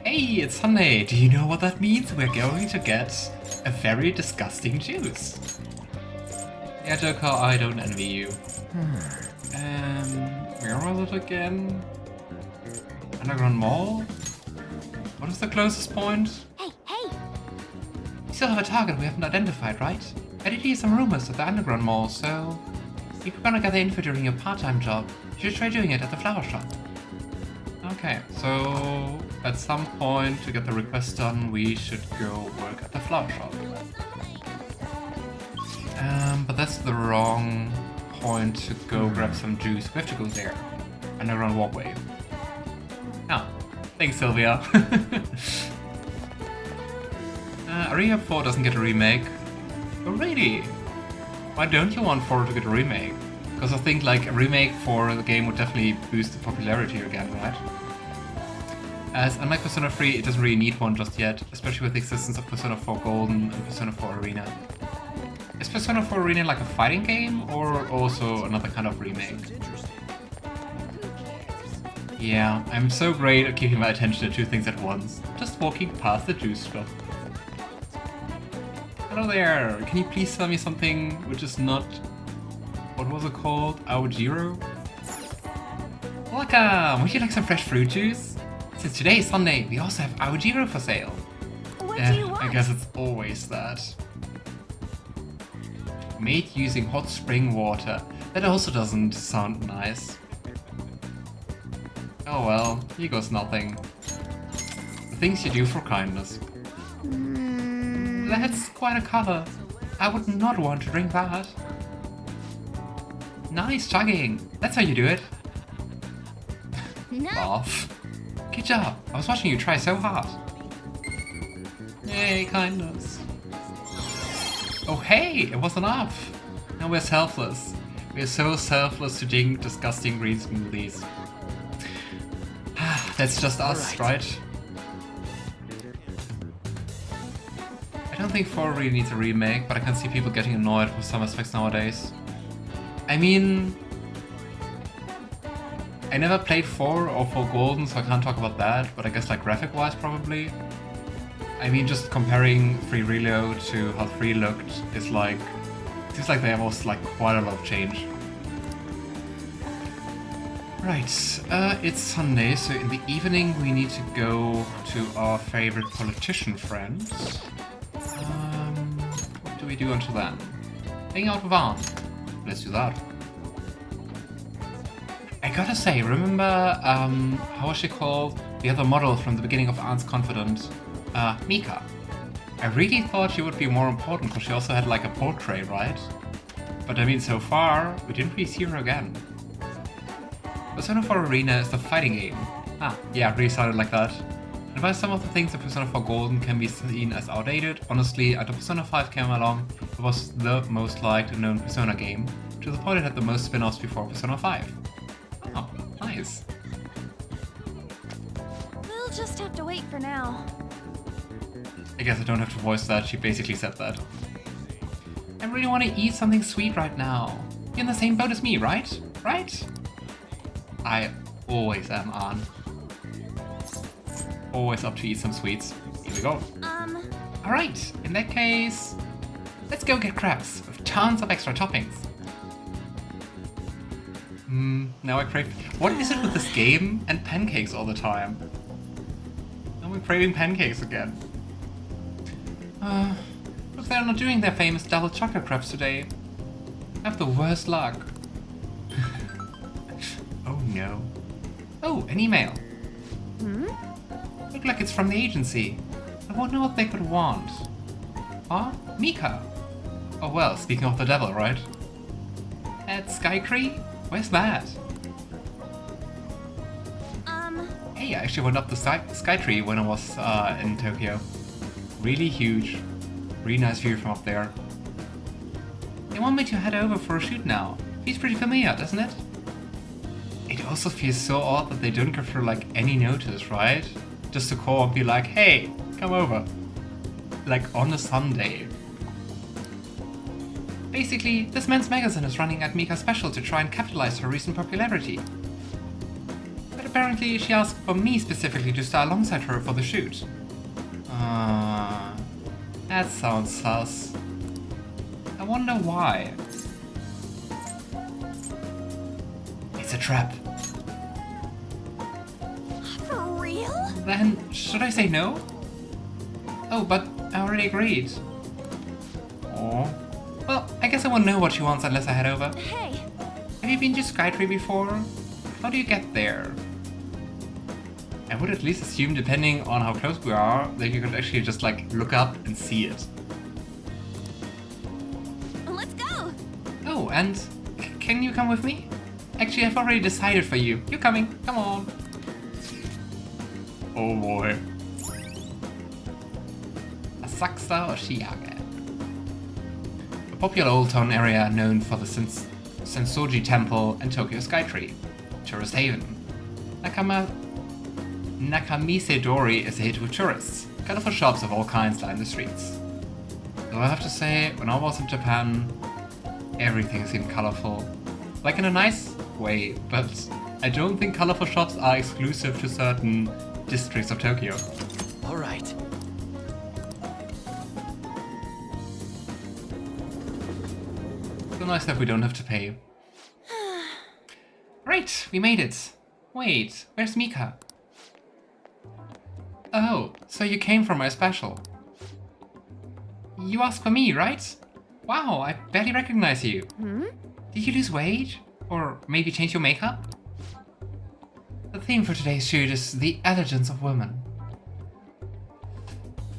Hey, it's Sunday. Do you know what that means? We're going to get a very disgusting juice. Yeah, Joker, I don't envy you. Where was it again? Underground Mall? What is the closest point? Hey, hey! We still have a target we haven't identified, right? I did hear some rumors at the Underground Mall, so if you're gonna get the info during your part-time job, you should try doing it at the flower shop. Okay, so at some point to get the request done, we should go work at the flower shop. But that's the wrong point to go grab some juice. We have to go there. Underground walkway. Ah, thanks, Sylvia. Area 4 doesn't get a remake. Oh, really? Why don't you want 4 to get a remake? Because I think like a remake for the game would definitely boost the popularity again, right? As unlike Persona 3, it doesn't really need one just yet, especially with the existence of Persona 4 Golden and Persona 4 Arena. Is Persona 4 Arena like a fighting game, or also another kind of remake? Yeah, I'm so great at keeping my attention to two things at once. Just walking past the juice shop. Hello there, can you please tell me something which is not... what was it called? Aojiro? Welcome! Would you like some fresh fruit juice? Since today is Sunday, we also have Aojiro for sale. What do you want? I guess it's always that. Made using hot spring water. That also doesn't sound nice. Oh well, here goes nothing. The things you do for kindness. That's quite a color. I would not want to drink that. Nice chugging. That's how you do it. No. Laugh. Good job. I was watching you try so hard. Yay, kindness. Oh hey, it was enough. Now we're selfless. We're so selfless to drink disgusting green smoothies. That's just us, right? I don't think 4 really needs a remake, but I can see people getting annoyed with some aspects nowadays. I mean, I never played 4 or 4 Golden, so I can't talk about that, but I guess like graphic-wise probably. I mean, just comparing 3 Reload to how 3 looked is like, it seems like they have also like quite a lot of change. Right, it's Sunday, so in the evening we need to go to our favorite politician friend. What do we do until then? Hang out with Ann. Let's do that. I gotta say, remember, how was she called? The other model from the beginning of Ann's Confidant, Mika. I really thought she would be more important because she also had like a portrait, right? But I mean, so far, we didn't really see her again. Persona 4 Arena is the fighting game. Ah, yeah, really sounded like that. And while some of the things in Persona 4 Golden can be seen as outdated, honestly, after Persona 5 came along, it was the most liked and known Persona game, to the point it had the most spin-offs before Persona 5. Oh, nice. We'll just have to wait for now. I guess I don't have to voice that, she basically said that. I really want to eat something sweet right now. You're in the same boat as me, right? Right? I always am, Ann. Always up to eat some sweets. Here we go. Alright, in that case, let's go get crabs with tons of extra toppings. Now I crave... What is it with this game and pancakes all the time? Now I'm craving pancakes again. Look, they're not doing their famous double chocolate crabs today. I have the worst luck. Oh no. Oh, an email. Look like it's from the agency. I wonder what they could want. Huh? Mika? Oh well, speaking of the devil, right? At Skycree? Where's that? Hey, I actually went up the Skytree when I was in Tokyo. Really huge. Really nice view from up there. They want me to head over for a shoot now. Feels pretty familiar, doesn't it? It also feels so odd that they don't give her like any notice, right? Just to call and be like, hey, come over. Like on a Sunday. Basically, this men's magazine is running at Mika Special to try and capitalize her recent popularity. But apparently she asked for me specifically to star alongside her for the shoot. That sounds sus. I wonder why. It's a trap. For real? Then, should I say no? Oh, but I already agreed. Oh. Well, I guess I won't know what she wants unless I head over. Hey. Have you been to Skytree before? How do you get there? I would at least assume, depending on how close we are, that you could actually just like look up and see it. Let's go. Oh, and can you come with me? Actually, I've already decided for you. You're coming. Come on. Oh boy. Asakusa Oshiage. A popular old town area known for the Sensoji Temple and Tokyo Skytree. Tourist haven. Nakamisedori is a hit with tourists. Colorful shops of all kinds line the streets. Though I have to say, when I was in Japan, everything seemed colorful. Like in a nice way, but I don't think colorful shops are exclusive to certain districts of Tokyo. Alright. So nice that we don't have to pay. Great, we made it. Wait, where's Mika? Oh, so you came for my special. You asked for me, right? Wow, I barely recognize you. Did you lose weight? Or maybe change your makeup? The theme for today's shoot is the elegance of women.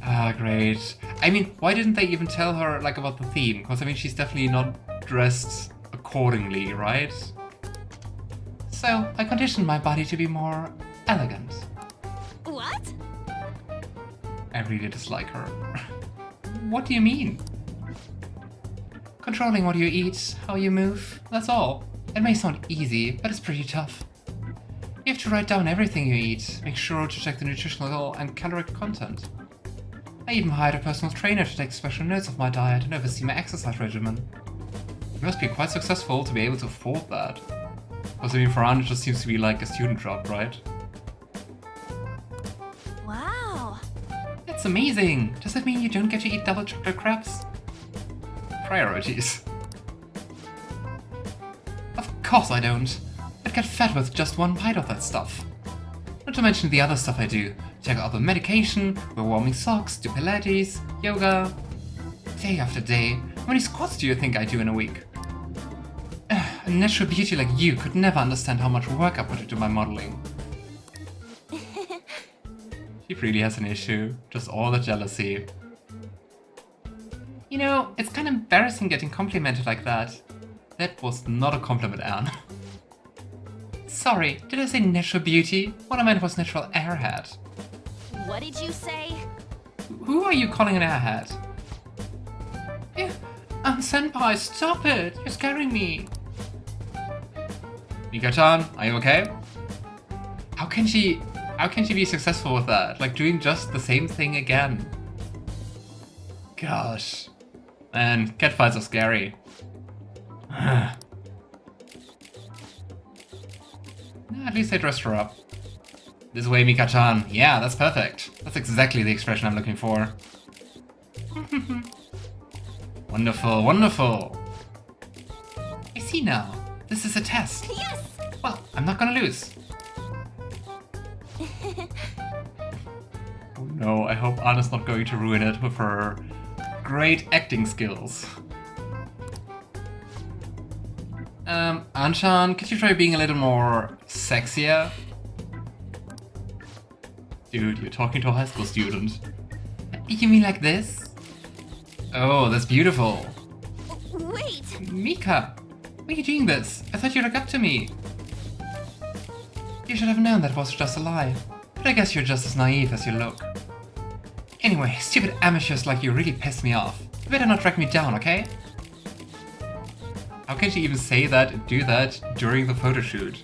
Ah, great. I mean, why didn't they even tell her like about the theme? Because I mean, she's definitely not dressed accordingly, right? So, I conditioned my body to be more elegant. What? I really dislike her. What do you mean? Controlling what you eat, how you move, that's all. It may sound easy, but it's pretty tough. You have to write down everything you eat, make sure to check the nutritional and caloric content. I even hired a personal trainer to take special notes of my diet and oversee my exercise regimen. It must be quite successful to be able to afford that. Because I mean, for Ann, it just seems to be like a student job, right? Wow. That's amazing! Does that mean you don't get to eat double chocolate crabs? Priorities. Of course I don't. I'd get fat with just one bite of that stuff. Not to mention the other stuff I do. Check out the medication, wear warming socks, do Pilates, yoga. Day after day. How many squats do you think I do in a week? A natural beauty like you could never understand how much work I put into my modeling. She really has an issue. Just all the jealousy. You know, it's kind of embarrassing getting complimented like that. That was not a compliment, Anne. Sorry, did I say natural beauty? What I meant was natural airhead. What did you say? Who are you calling an airhead? Yeah, Senpai, stop it! You're scaring me! Mika-chan, are you okay? How can she be successful with that? Like doing just the same thing again? Gosh. Man, catfights are scary. At least they dressed her up. This way, Mika-chan. Yeah, that's perfect. That's exactly the expression I'm looking for. Wonderful, wonderful. I see now. This is a test. Yes! Well, I'm not gonna lose. Oh no, I hope Anna's not going to ruin it with her great acting skills. Anchan, could you try being a little more sexier? Dude, you're talking to a high school student. You mean like this? Oh, that's beautiful. Wait! Mika, why are you doing this? I thought you'd look up to me. You should have known that was just a lie. But I guess you're just as naive as you look. Anyway, stupid amateurs like you really pissed me off. You better not track me down, okay? How can she even say that and do that during the photo shoot?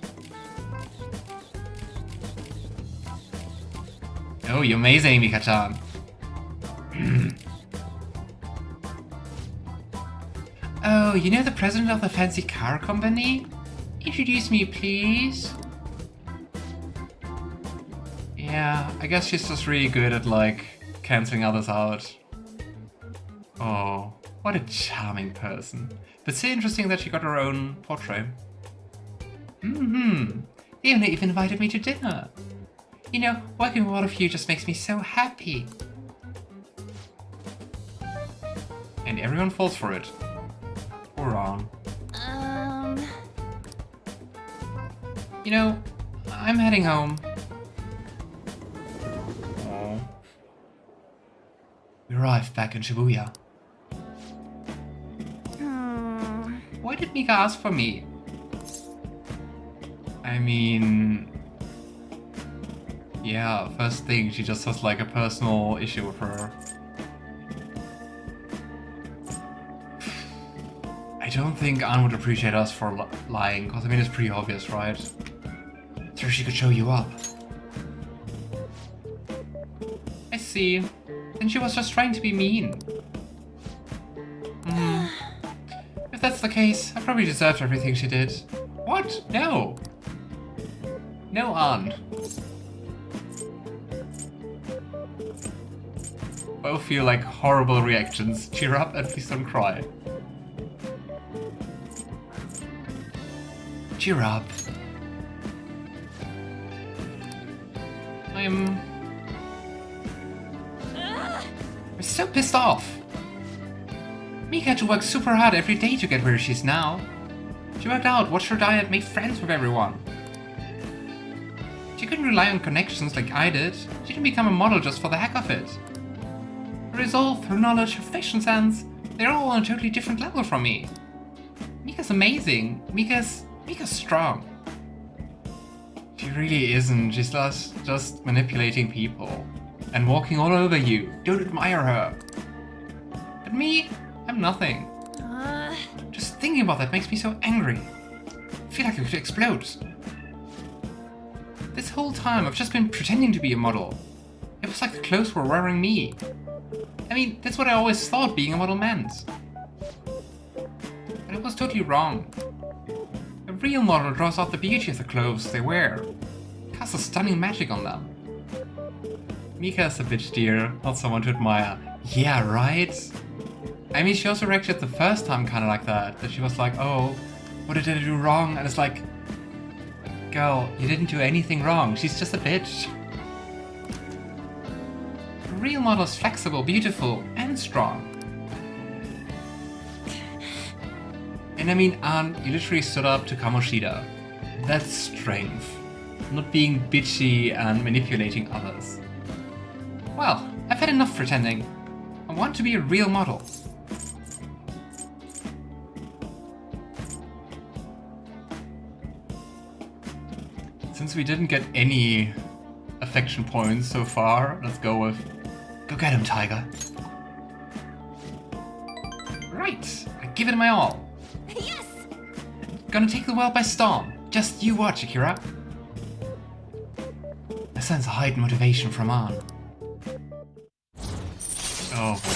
Oh, you're amazing, Mika-chan. Oh, you know the president of the fancy car company? Introduce me, please. I guess she's just really good at, like, cancelling others out. Oh, what a charming person. But so interesting that she got her own portrait. They even invited me to dinner. You know, working with all of you just makes me so happy. And everyone falls for it. Poor Ann. You know, I'm heading home. Oh. We arrived back in Shibuya. Why did Mika ask for me? I mean... yeah, first thing, she just has like a personal issue with her. I don't think Ann would appreciate us for lying, because I mean it's pretty obvious, right? So she could show you up. I see. Then she was just trying to be mean. If that's the case, I probably deserved everything she did. What? No! No, Ann. Both feel like horrible reactions. Cheer up and please don't cry. Cheer up. I'm so pissed off. Mika had to work super hard every day to get where she is now. She worked out, watched her diet, made friends with everyone. She couldn't rely on connections like I did. She didn't become a model just for the heck of it. Her resolve, her knowledge, her fashion sense, they're all on a totally different level from me. Mika's amazing. Mika's strong. She really isn't. She's just manipulating people and walking all over you. Don't admire her. But me, I'm nothing. Just thinking about that makes me so angry. I feel like I could explode. This whole time I've just been pretending to be a model. It was like the clothes were wearing me. I mean, that's what I always thought being a model meant. But it was totally wrong. A real model draws out the beauty of the clothes they wear. Casts a stunning magic on them. Mika is a bitch dear, not someone to admire. Yeah, right? I mean, she also reacted the first time kinda like that. That she was like, oh, what did I do wrong? And it's like, girl, you didn't do anything wrong. She's just a bitch. A real model is flexible, beautiful, and strong. And I mean, Ann, you literally stood up to Kamoshida. That's strength. Not being bitchy and manipulating others. Well, I've had enough pretending. I want to be a real model. Since we didn't get any affection points so far, let's go with... Go get him, Tiger. Right, I give it my all. Yes! Gonna take the world by storm. Just you watch, Akira. I sense a heightened motivation from Ann. Oh boy.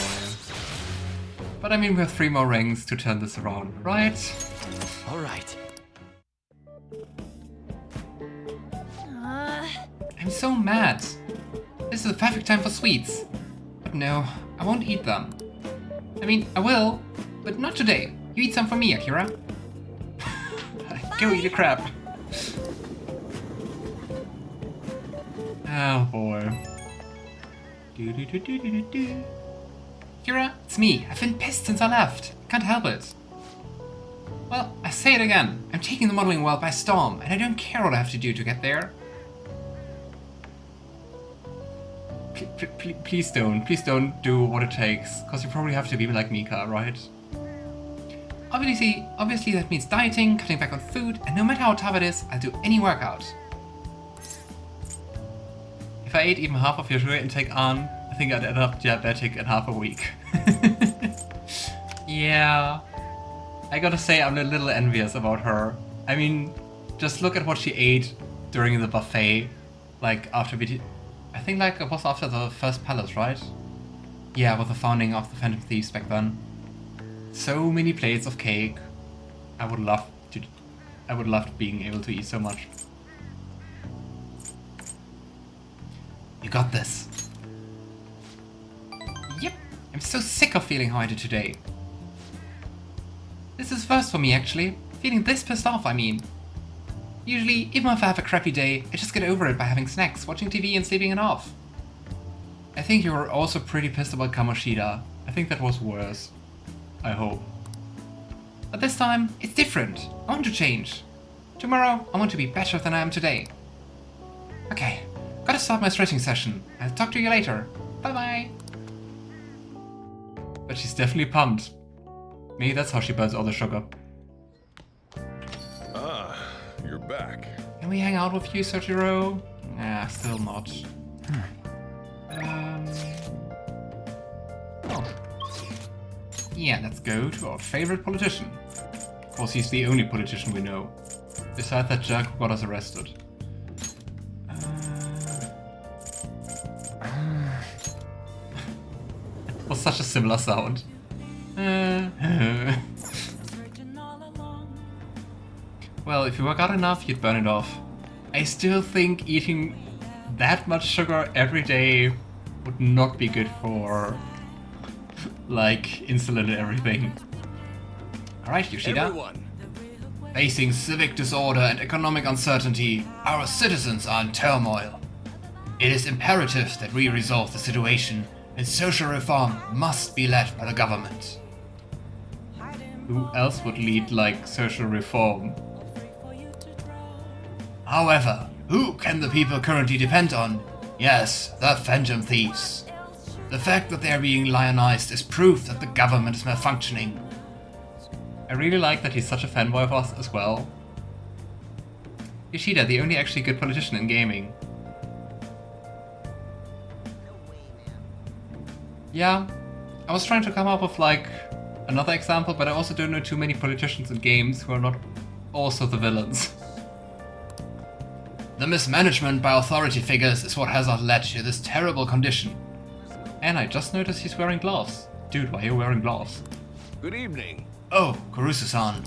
But I mean, we have 3 more rings to turn this around, right? Alright. I'm so mad. This is the perfect time for sweets. But no, I won't eat them. I mean, I will, but not today. You eat some for me, Akira. Go eat a crab. Oh boy. Akira, it's me. I've been pissed since I left. Can't help it. Well, I say it again. I'm taking the modeling world by storm, and I don't care what I have to do to get there. Please don't do what it takes, because you probably have to be like Mika, right? Obviously that means dieting, cutting back on food, and no matter how tough it is, I'll do any workout. If I ate even half of your sugar intake on, I think I'd end up diabetic in half a week. Yeah, I gotta say I'm a little envious about her. I mean, just look at what she ate during the buffet, like after I think like it was after the first palace, right? Yeah, with the founding of the Phantom Thieves back then. So many plates of cake. I would love being able to eat so much. You You got this. Yep, I'm so sick of feeling how I did today. This is first for me, actually. Feeling this pissed off, I mean. Usually, even if I have a crappy day, I just get over it by having snacks, watching TV and sleeping it off. I think you were also pretty pissed about Kamoshida. I think that was worse. I hope. But this time, it's different. I want to change. Tomorrow, I want to be better than I am today. Okay, gotta start my stretching session. I'll talk to you later. Bye bye. But she's definitely pumped. Maybe that's how she burns all the sugar. Ah, you're back. Can we hang out with you, Sojiro? Nah, still not. Oh. Yeah, let's go to our favorite politician. Of course, he's the only politician we know. Besides that jerk who got us arrested. Was such a similar sound. Well, if you work out enough, you'd burn it off. I still think eating that much sugar every day would not be good for, like, insulin and everything. Alright, Yoshida. Everyone. Facing civic disorder and economic uncertainty, our citizens are in turmoil. It is imperative that we resolve the situation, and social reform must be led by the government. Who else would lead, like, social reform? However, who can the people currently depend on? Yes, the Phantom Thieves. The fact that they are being lionized is proof that the government is malfunctioning. I really like that he's such a fanboy of us as well. Yoshida, the only actually good politician in gaming. Yeah, I was trying to come up with like another example, but I also don't know too many politicians in games who are not also the villains. The mismanagement by authority figures is what has led to this terrible condition. And I just noticed he's wearing gloves. Dude, why are you wearing gloves? Good evening. Oh, Kurusu-san.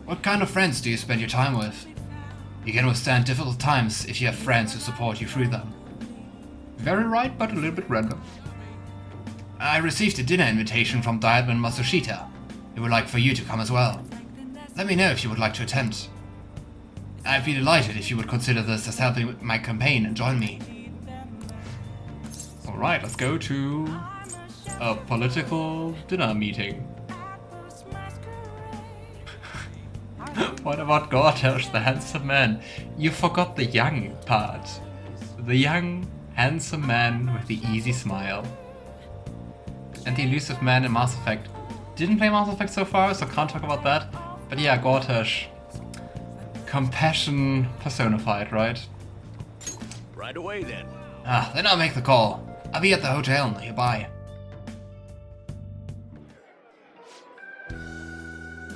What kind of friends do you spend your time with? You can withstand difficult times if you have friends who support you through them. Very right, but a little bit random. I received a dinner invitation from Dietman Matsushita. He would like for you to come as well. Let me know if you would like to attend. I'd be delighted if you would consider this as helping with my campaign and join me. Alright, let's go to a political dinner meeting. What about Gortash, the handsome man? You forgot the young part. The young, handsome man with the easy smile. And the elusive man in Mass Effect. Didn't play Mass Effect so far, so can't talk about that. But yeah, Gortash. Compassion personified, right? Right away then. Then I'll make the call. I'll be at the hotel nearby.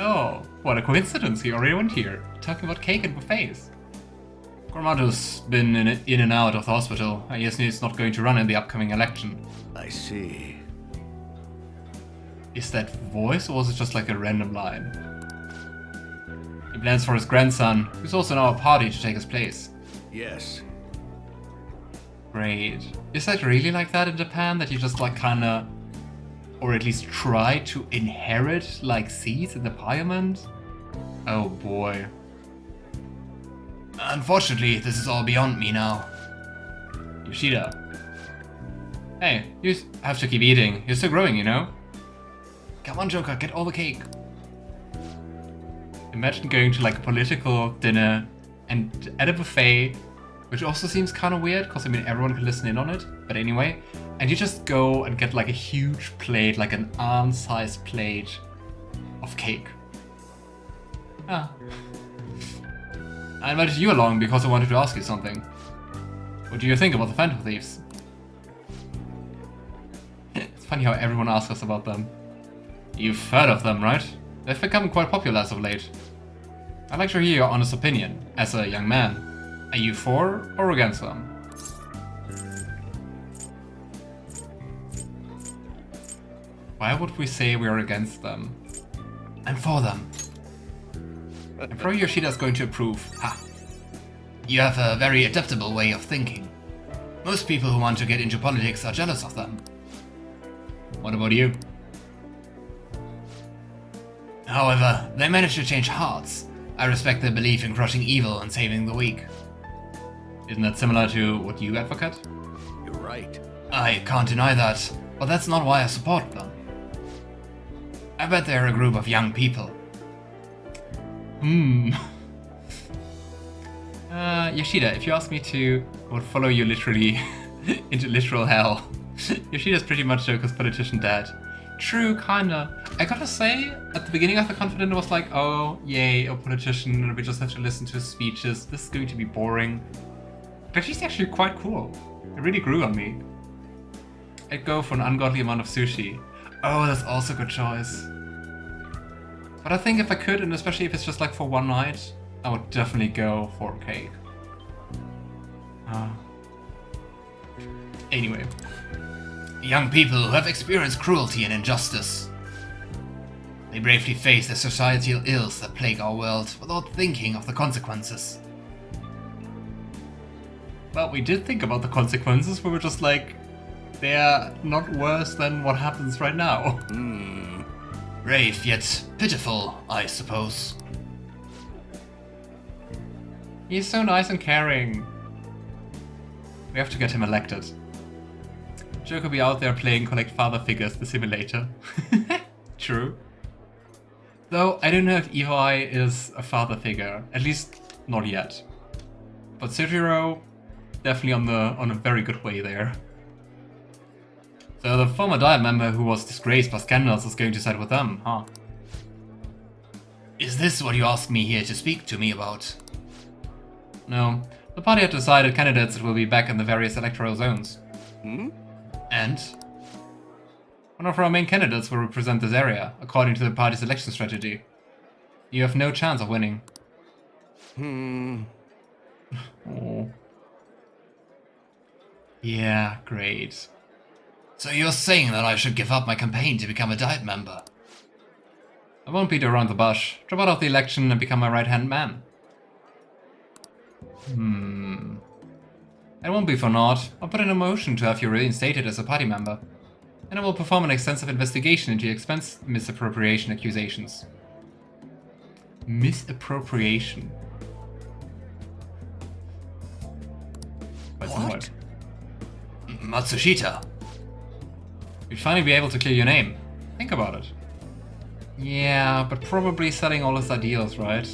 Oh, what a coincidence, he already went here. Talking about cake and buffets. Gormato's been in and out of the hospital. I guess he's not going to run in the upcoming election. I see. Is that voice, or was it just like a random line? He plans for his grandson, who's also in our party, to take his place. Yes. Great. Is that really like that in Japan? That you just like kinda, or at least try to inherit like seats in the parliament? Oh boy. Unfortunately, this is all beyond me now. Yoshida. Hey, you have to keep eating. You're still growing, you know? Come on, Joker, get all the cake. Imagine going to like a political dinner and at a buffet, which also seems kind of weird because I mean everyone can listen in on it, but anyway, and you just go and get like a huge plate, like an arm-sized plate of cake. Ah. I invited you along because I wanted to ask you something. What do you think about the Phantom Thieves? It's funny how everyone asks us about them. You've heard of them, right? They've become quite popular as of late. I'd like to hear your honest opinion, as a young man. Are you for or against them? Why would we say we're against them? I'm for them. I'm sure Yoshida's going to approve. Ha! You have a very adaptable way of thinking. Most people who want to get into politics are jealous of them. What about you? However, they manage to change hearts. I respect their belief in crushing evil and saving the weak. Isn't that similar to what you advocate? You're right. I can't deny that, but that's not why I support them. I bet they're a group of young people. Yoshida, if you ask me to, I would follow you literally into literal hell. Yoshida's pretty much Joker's politician dad. True, kinda. I gotta say, at the beginning of the Confident, it was like, oh, yay, a politician, and we just have to listen to his speeches. This is going to be boring. But he's actually quite cool. It really grew on me. I'd go for an ungodly amount of sushi. Oh, that's also a good choice. But I think if I could, and especially if it's just like for one night, I would definitely go for cake. Anyway. Young people who have experienced cruelty and injustice. They bravely face the societal ills that plague our world without thinking of the consequences. Well, we did think about the consequences, we were just like, they're not worse than what happens right now. Brave yet pitiful, I suppose. He's so nice and caring. We have to get him elected. Joker be out there playing Collect Father Figures, the simulator. True. Though, I don't know if Evil Eye is a father figure. At least, not yet. But Sujiro, definitely on a very good way there. So the former Diet member who was disgraced by scandals is going to side with them, huh? Is this what you asked me here to speak to me about? No. The party had decided candidates will be back in the various electoral zones. And one of our main candidates will represent this area, according to the party's election strategy. You have no chance of winning. Oh. Yeah, great. So you're saying that I should give up my campaign to become a Diet member? I won't beat around the bush. Drop out of the election and become my right-hand man. It won't be for naught. I'll put in a motion to have you reinstated as a party member. And I will perform an extensive investigation into your expense misappropriation accusations. Misappropriation? What? Matsushita. You'd finally be able to clear your name. Think about it. Yeah, but probably selling all his ideals, right?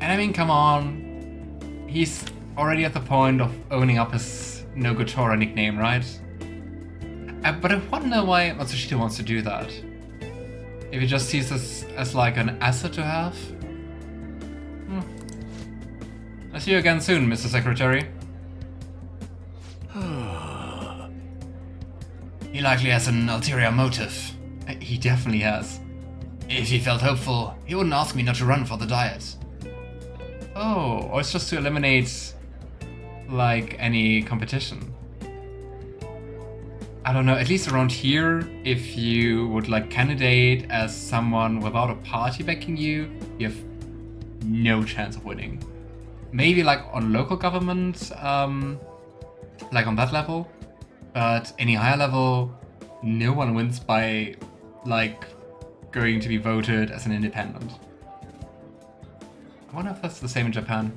And I mean, come on. He's already at the point of owning up his no good Tora nickname, right? But I wonder why Matsushita wants to do that. If he just sees this as like an asset to have? I'll see you again soon, Mr. Secretary. He likely has an ulterior motive. He definitely has. If he felt hopeful, he wouldn't ask me not to run for the Diet. Oh, or it's just to eliminate, like, any competition. I don't know, at least around here, if you would, like, candidate as someone without a party backing you, you have no chance of winning. Maybe, like, on local government, like, on that level. But any higher level, no one wins by, like, going to be voted as an independent. I wonder if that's the same in Japan.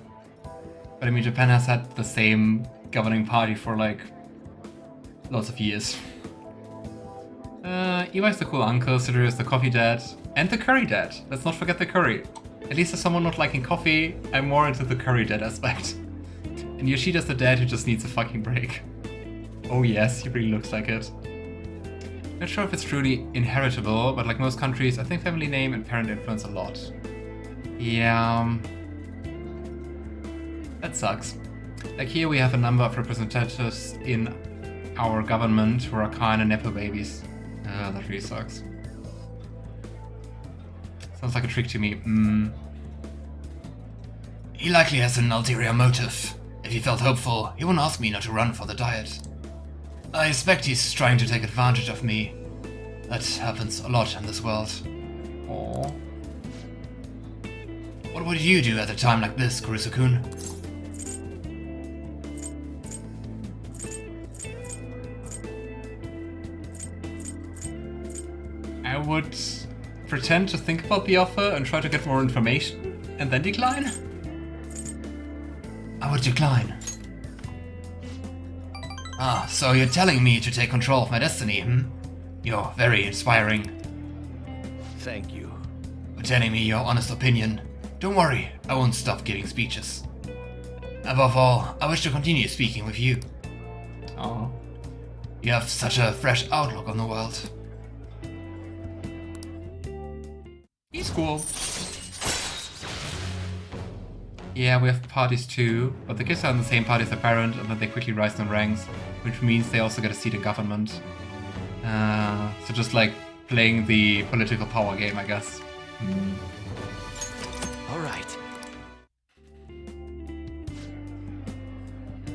But I mean, Japan has had the same governing party for like lots of years. Iwai's the cool uncle, Suduru is the coffee dad, and the curry dad. Let's not forget the curry. At least as someone not liking coffee, I'm more into the curry dad aspect. And Yoshida's the dad who just needs a fucking break. Oh yes, he really looks like it. Not sure if it's truly inheritable, but like most countries, I think family name and parent influence a lot. Yeah, that sucks. Like here we have a number of representatives in our government who are kind of nepo babies. That really sucks. Sounds like a trick to me. He likely has an ulterior motive. If he felt hopeful, he wouldn't ask me not to run for the Diet. I suspect he's trying to take advantage of me. That happens a lot in this world. Aww. What would you do at a time like this, Kurusu-kun? I would pretend to think about the offer and try to get more information, and then decline? I would decline. Ah, so you're telling me to take control of my destiny, hmm? You're very inspiring. Thank you. For telling me your honest opinion. Don't worry, I won't stop giving speeches. Above all, I wish to continue speaking with you. Oh. You have such a fresh outlook on the world. He's cool. Yeah, we have parties too, but the kids are in the same party as their parent, and then they quickly rise in ranks, which means they also get a seat in government. So just like playing the political power game, I guess. All right.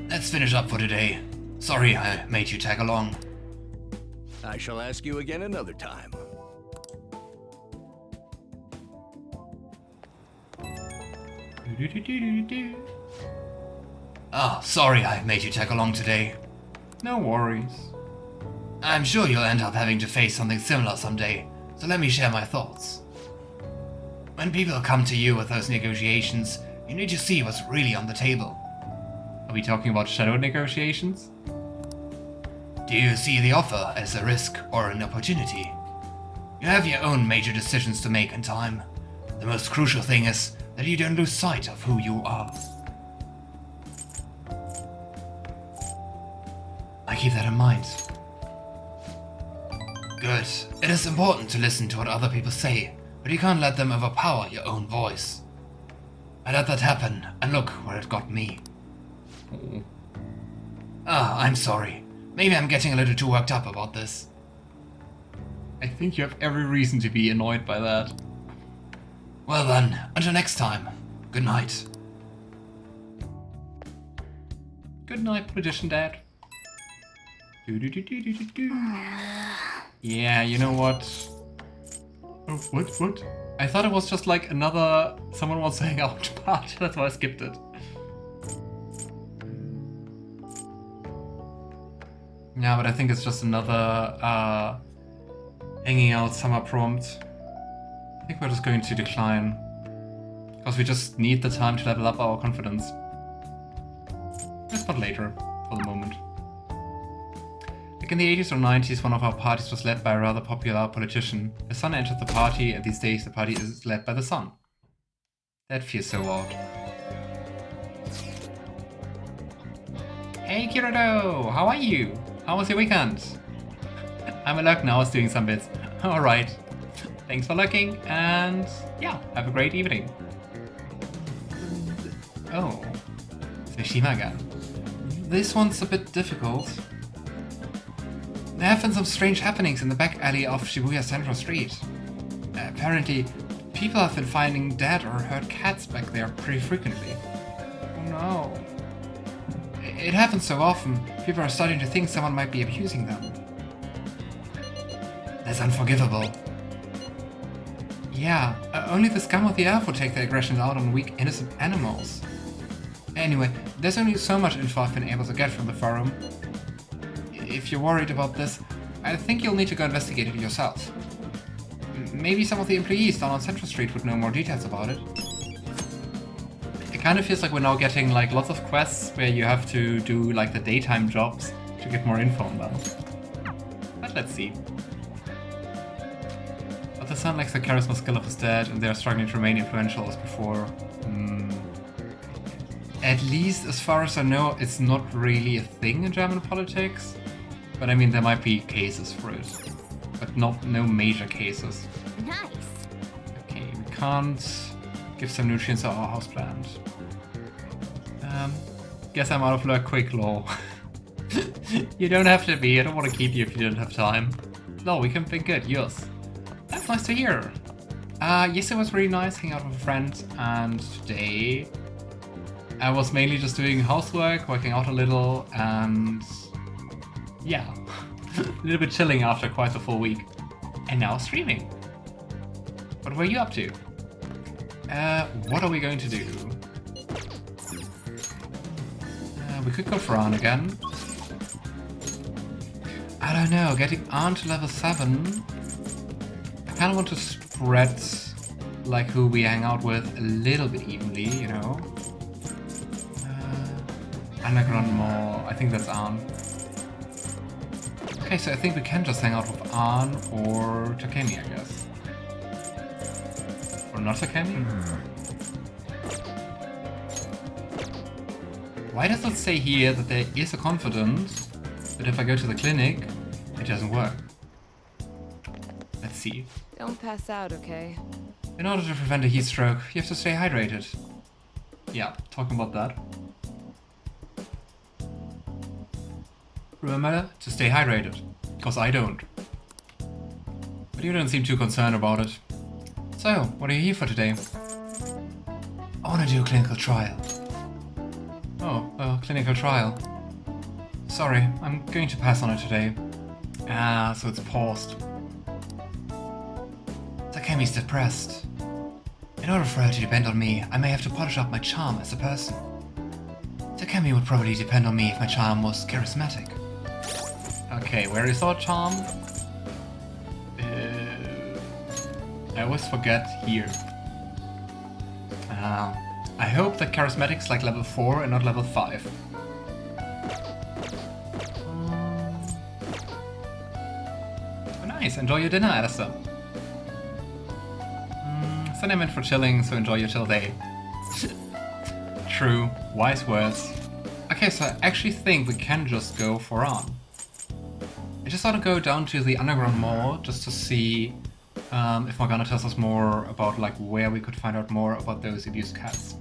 Let's finish up for today. Sorry I made you tag along. I shall ask you again another time. Ah, sorry I made you tag along today. No worries. I'm sure you'll end up having to face something similar someday, so let me share my thoughts. When people come to you with those negotiations, you need to see what's really on the table. Are we talking about shadow negotiations? Do you see the offer as a risk or an opportunity? You have your own major decisions to make in time. The most crucial thing is that you don't lose sight of who you are. I keep that in mind. Good. It is important to listen to what other people say, but you can't let them overpower your own voice. I let that happen, and look where it got me. Ah, I'm sorry. Maybe I'm getting a little too worked up about this. I think you have every reason to be annoyed by that. Well then, until next time. Good night. Good night, politician dad. Yeah, you know what? Oh, what? I thought it was just like another someone wants to hang out part. That's why I skipped it. Yeah, but I think it's just another hanging out summer prompt. I think we're just going to decline. Because we just need the time to level up our confidence. Just not later, for the moment. Like in the 80s or 90s, one of our parties was led by a rather popular politician. The son entered the party, and these days the party is led by the son. That feels so odd. Hey Kirado, how are you? How was your weekend? I'm a lurk now, I was doing some bits. Alright. Thanks for lurking, and yeah, have a great evening. Oh, Tsushima again. This one's a bit difficult. There have been some strange happenings in the back alley of Shibuya Central Street. Apparently, people have been finding dead or hurt cats back there pretty frequently. Oh no. It happens so often, people are starting to think someone might be abusing them. That's unforgivable. Yeah, only the scum of the earth would take their aggressions out on weak, innocent animals. Anyway, there's only so much info I've been able to get from the forum. If you're worried about this, I think you'll need to go investigate it yourself. Maybe some of the employees down on Central Street would know more details about it. It kind of feels like we're now getting like lots of quests where you have to do like the daytime jobs to get more info on them. But let's see. But the son lacks the charisma skill of his dad, and they are struggling to remain influential as before. At least as far as I know, it's not really a thing in German politics. But I mean, there might be cases for it. But no major cases. Nice. Okay, we can't give some nutrients to our houseplant. Guess I'm out of luck quick, lol. You don't have to be, I don't want to keep you if you don't have time. No, we can be good, yes. That's nice to hear. Yesterday was really nice, hanging out with a friend, and today I was mainly just doing housework, working out a little, and yeah, a little bit chilling after quite a full week. And now streaming. What were you up to? What are we going to do? We could go for Ann again. I don't know, getting Ann to level 7. I kind of want to spread like who we hang out with a little bit evenly, you know. Underground more. I think that's Ann. Okay, so I think we can just hang out with Ann or Takemi, I guess. Or not Takemi? Why does it say here that there is a confidant, but if I go to the clinic, it doesn't work? Let's see. Don't pass out, okay? In order to prevent a heat stroke, you have to stay hydrated. Yeah, talking about that. Remember to stay hydrated, because I don't. But you don't seem too concerned about it. So, what are you here for today? I want to do a clinical trial. Oh, a clinical trial. Sorry, I'm going to pass on it today. Ah, so it's paused. Takemi's depressed. In order for her to depend on me, I may have to polish up my charm as a person. Takemi would probably depend on me if my charm was charismatic. Okay, where is our charm? I always forget here. I hope that charismatic's like level 4 and not level 5. Oh, nice, enjoy your dinner, Alistair. Sunday meant for chilling, so enjoy your chill day. True, wise words. Okay, so I actually think we can just go for Ann. I just want to go down to the underground mall just to see if Morgana tells us more about like where we could find out more about those abused cats.